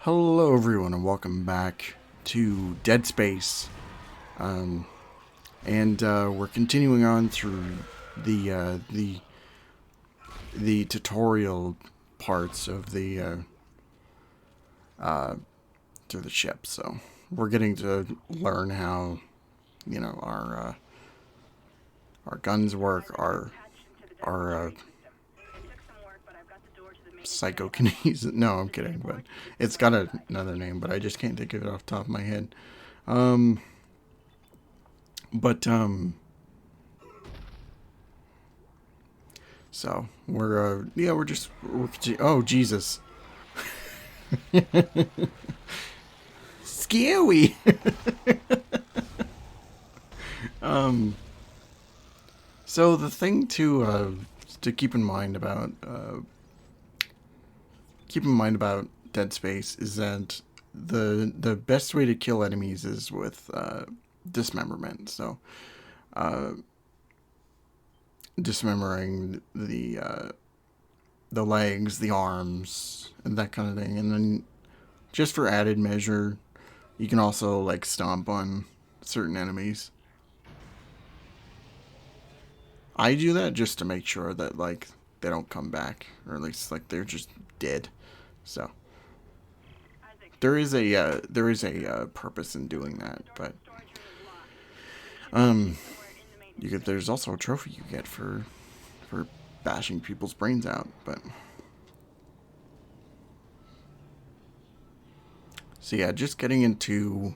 Hello everyone and welcome back to Dead Space. We're continuing on through the tutorial parts of the through the ship. So we're getting to learn how our guns work, our psychokinesis. No, I'm kidding, but it's got another name, but I just can't think of it off the top of my head. Um, but So oh Jesus, scary. um, so the thing to keep in mind about Dead Space is that the best way to kill enemies is with dismemberment. So uh, dismembering the legs, the arms, and that kind of thing. And then just for added measure, you can also like stomp on certain enemies. I do that just to make sure that like they don't come back, or at least like they're just dead. So there is a purpose in doing that, but um, there's also a trophy you get for bashing people's brains out. But so yeah, just getting into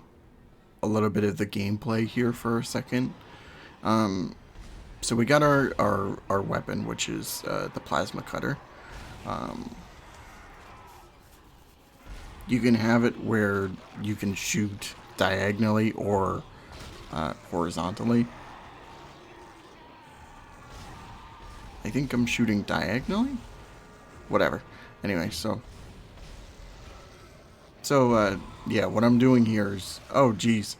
a little bit of the gameplay here for a second. So we got our weapon, which is the plasma cutter. Um, you can have it where you can shoot diagonally or horizontally. I think I'm shooting diagonally? Whatever. Anyway, yeah, what I'm doing here is... Oh, geez.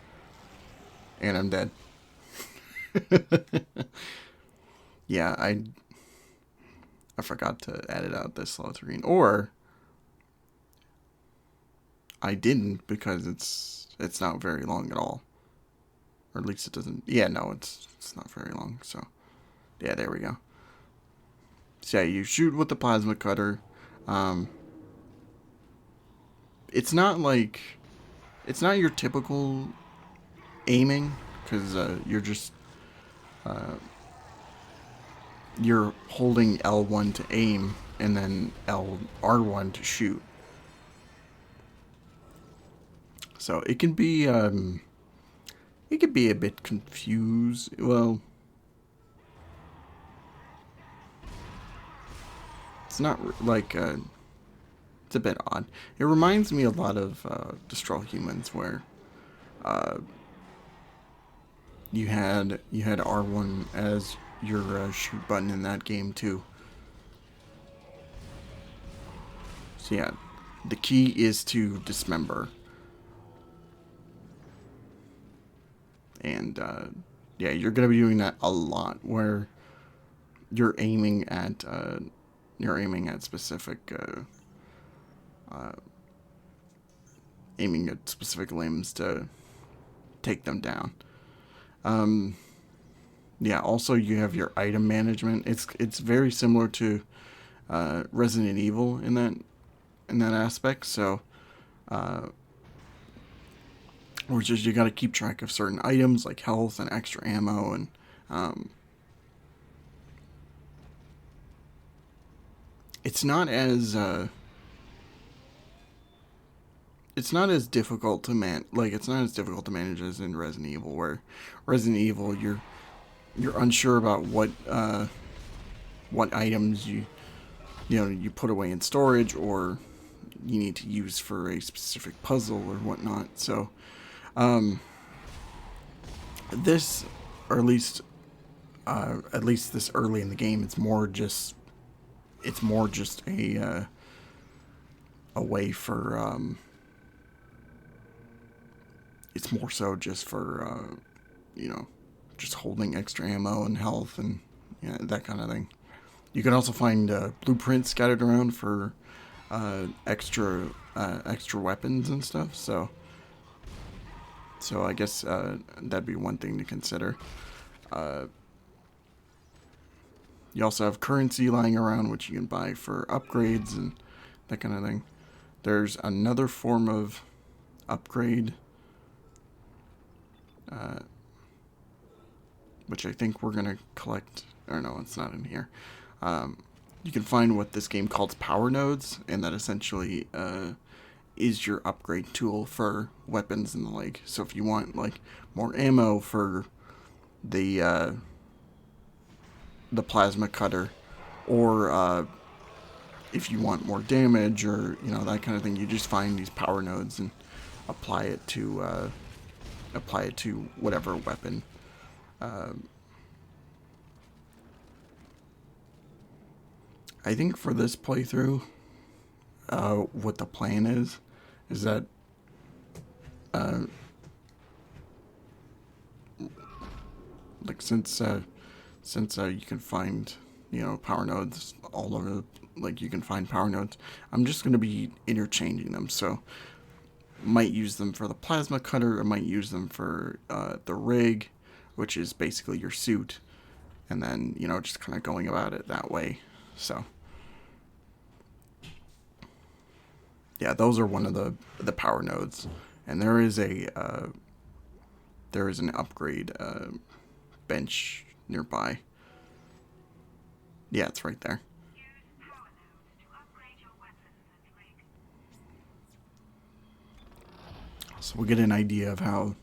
And I'm dead. Yeah, I forgot to edit out this slow screen. Or I didn't because it's not very long at all. Or at least it doesn't... Yeah, no, it's not very long. So, yeah, there we go. So yeah, you shoot with the plasma cutter. Um, it's not like... It's not your typical aiming, because you're holding L1 to aim and then R1 to shoot. So it can be a bit confused. Well, it's not like it's a bit odd. It reminds me a lot of Destroy Humans, where uh, you had R1 as your shoot button in that game too. So yeah, the key is to dismember, and yeah, you're gonna be doing that a lot, where you're aiming at specific uh, aiming at specific limbs to take them down. Um, yeah. Also, you have your item management. It's very similar to Resident Evil in that aspect. So, uh, which is you got to keep track of certain items like health and extra ammo, and it's not as difficult to it's not as difficult to manage as in Resident Evil, where Resident Evil you're unsure about what items you put away in storage, or you need to use for a specific puzzle or whatnot. So this, or at least this early in the game, it's more just a way for it's more so just for just holding extra ammo and health and that kind of thing. You can also find blueprints scattered around for extra weapons and stuff. So I guess that'd be one thing to consider. Uh, you also have currency lying around, which you can buy for upgrades and that kind of thing. There's another form of upgrade, which I think we're gonna collect. Or no, it's not in here. You can find what this game calls power nodes, and that essentially is your upgrade tool for weapons and the like. So if you want like more ammo for the plasma cutter, or if you want more damage, or that kind of thing, you just find these power nodes and apply it to whatever weapon. I think for this playthrough, what the plan is that like since you can find power nodes all over, like you can find power nodes, I'm just going to be interchanging them. So might use them for the plasma cutter, I might use them for the rig, which is basically your suit, and then just kind of going about it that way. So yeah, those are one of the power nodes, and there is an upgrade bench nearby. Yeah, it's right there. So we'll get an idea of how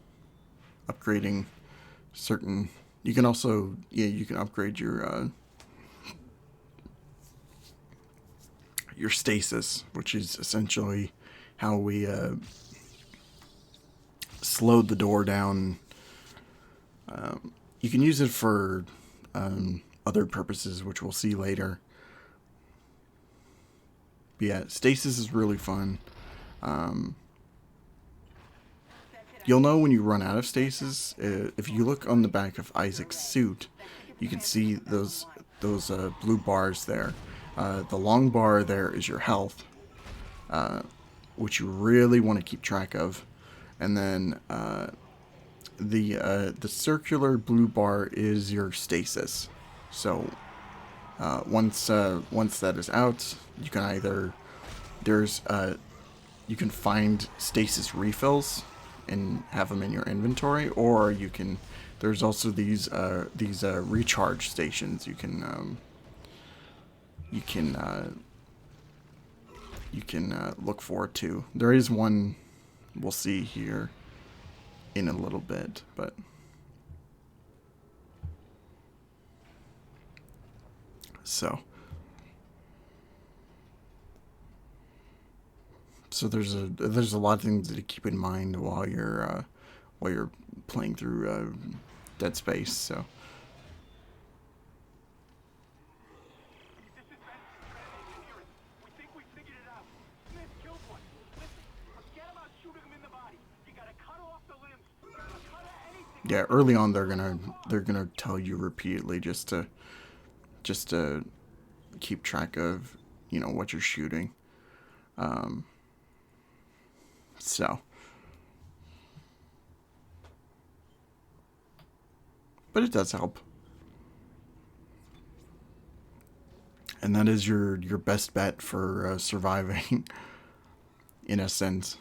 upgrading certain. You can also you can upgrade your stasis, which is essentially how we slowed the door down. You can use it for other purposes, which we'll see later. But yeah, stasis is really fun. You'll know when you run out of stasis. If you look on the back of Isaac's suit, you can see those blue bars there. The long bar there is your health, which you really want to keep track of, and then the circular blue bar is your stasis. So once that is out, you can either you can find stasis refills and have them in your inventory, or there's also these recharge stations you can look forward to. There is one we'll see here in a little bit, but so there's a lot of things to keep in mind while you're playing through Dead Space. So yeah, early on they're gonna tell you repeatedly just to keep track of what you're shooting. So, but it does help, and that is your best bet for surviving. In a sense,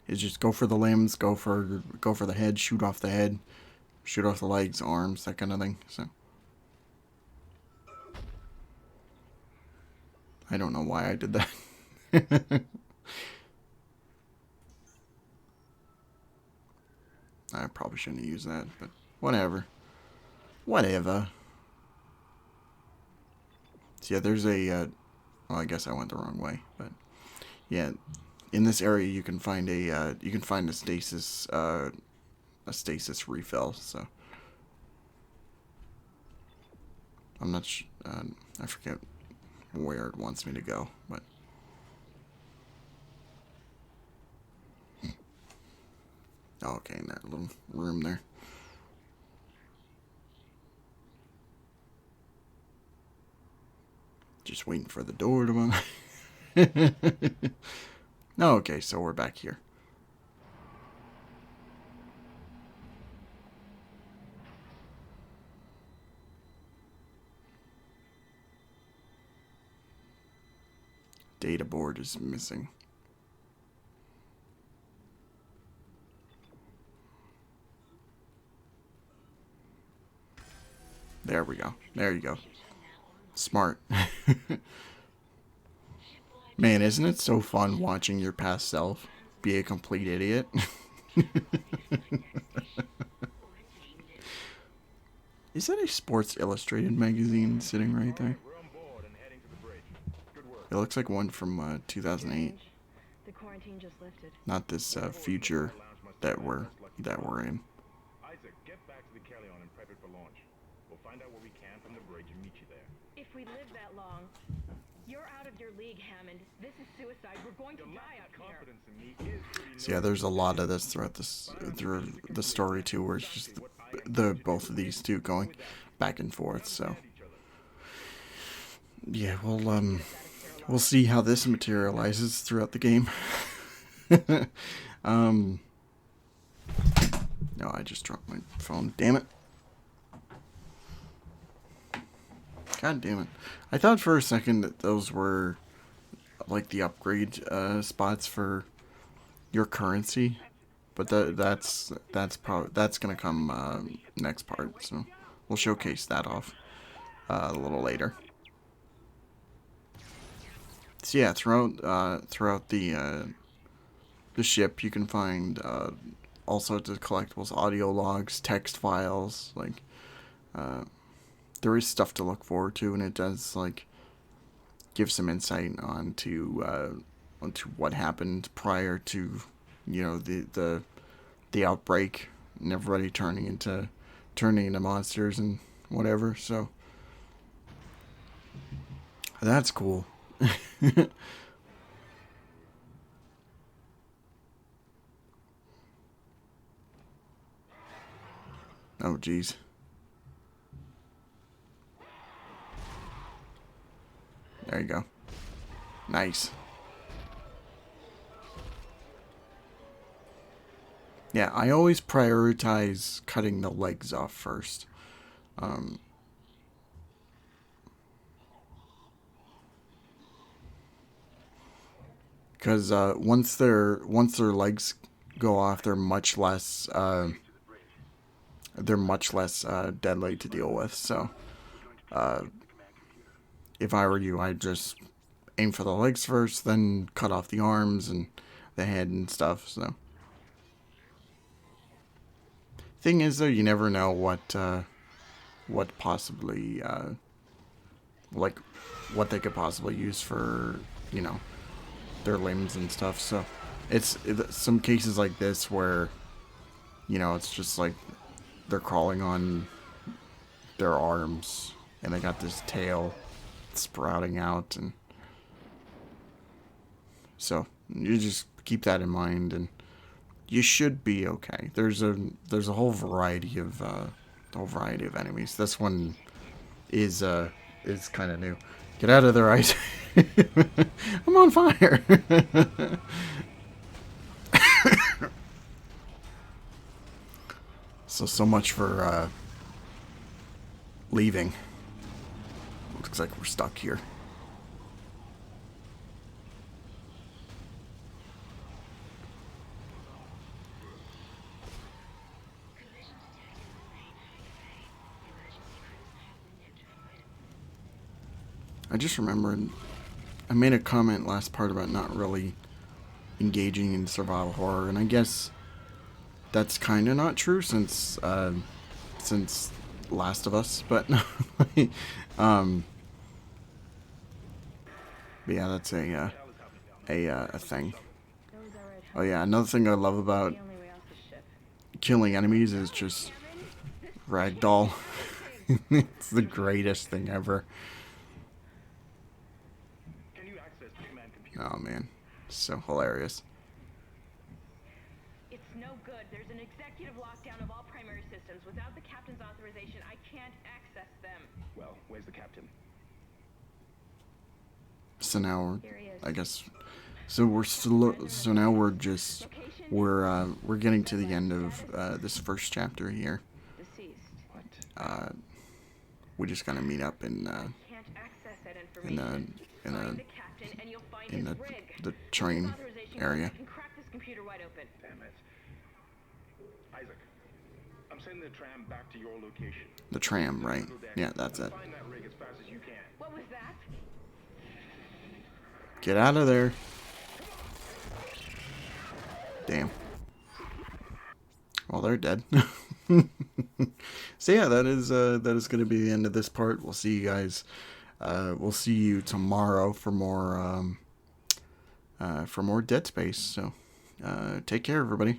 is just go for the limbs, go for the head, shoot off the head, shoot off the legs, arms, that kind of thing. So I don't know why I did that. I probably shouldn't have used that, but whatever. Whatever. So yeah, there's a well, I guess I went the wrong way, but yeah, in this area you can find a stasis refill. So I'm not I forget where it wants me to go, but oh, okay, in that little room there. Just waiting for the door to open. Okay, so we're back here. Data board is missing. There we go. There you go. Smart. Man, isn't it so fun watching your past self be a complete idiot? Is that a Sports Illustrated magazine sitting right there? It looks like one from 2008. Not this future that we're in. Isaac, get back to the Kellion and prep it for launch. We'll find out what we can from the bridge and meet you there. If we live that long, you're out of your league, Hammond. This is suicide. We're going to die out here. So yeah, there's a lot of this throughout through the story too, where it's just the both of these two going back and forth. So yeah, we'll see how this materializes throughout the game. No, I just dropped my phone. Damn it. God damn it. I thought for a second that those were like the upgrade spots for your currency, but that's gonna come next part, so we'll showcase that off a little later. So yeah, throughout the ship, you can find all sorts of collectibles, audio logs, text files. Like there is stuff to look forward to, and it does like give some insight onto what happened prior to, you know, the outbreak and everybody turning into monsters and whatever. So that's cool. Oh geez. There you go. Nice. Yeah, I always prioritize cutting the legs off first. Because once their legs go off, they're much less deadly to deal with. So if I were you, I'd just aim for the legs first, then cut off the arms and the head and stuff. So thing is, though, you never know what possibly like what they could possibly use for, you know, their limbs and stuff. So it's some cases like this where, you know, it's just like they're crawling on their arms and they got this tail sprouting out, and so you just keep that in mind and you should be okay. There's a whole variety of enemies. This one is kind of new. Get out of there, Ice. I'm on fire. So much for leaving. Looks like we're stuck here. I just remembered I made a comment last part about not really engaging in survival horror, and I guess that's kind of not true since Last of Us, but um, but yeah, that's a thing. Oh yeah, another thing I love about killing enemies is just ragdoll. It's the greatest thing ever. Oh man, so hilarious. It's no good. There's an executive lockdown of all primary systems. Without the captain's authorization, I can't access them. Well, where's the captain? So now, Here he is. I guess, so we're still, so now we're just, we're getting to the end of this first chapter here. Deceased. We just gotta meet up in Can't access that in the information. in Find a the captain and you'll find in his the rig. the With train his authorization area. code, I can crack this computer wide open. Damn it. Isaac, I'm sending the tram back to your location. The tram, right? Yeah, that's it. Find that rig as fast as you can. What was that? Get out of there. Damn. Well, they're dead. So yeah, that is going to be the end of this part. We'll see you guys. We'll see you tomorrow for more Dead Space. So take care, everybody.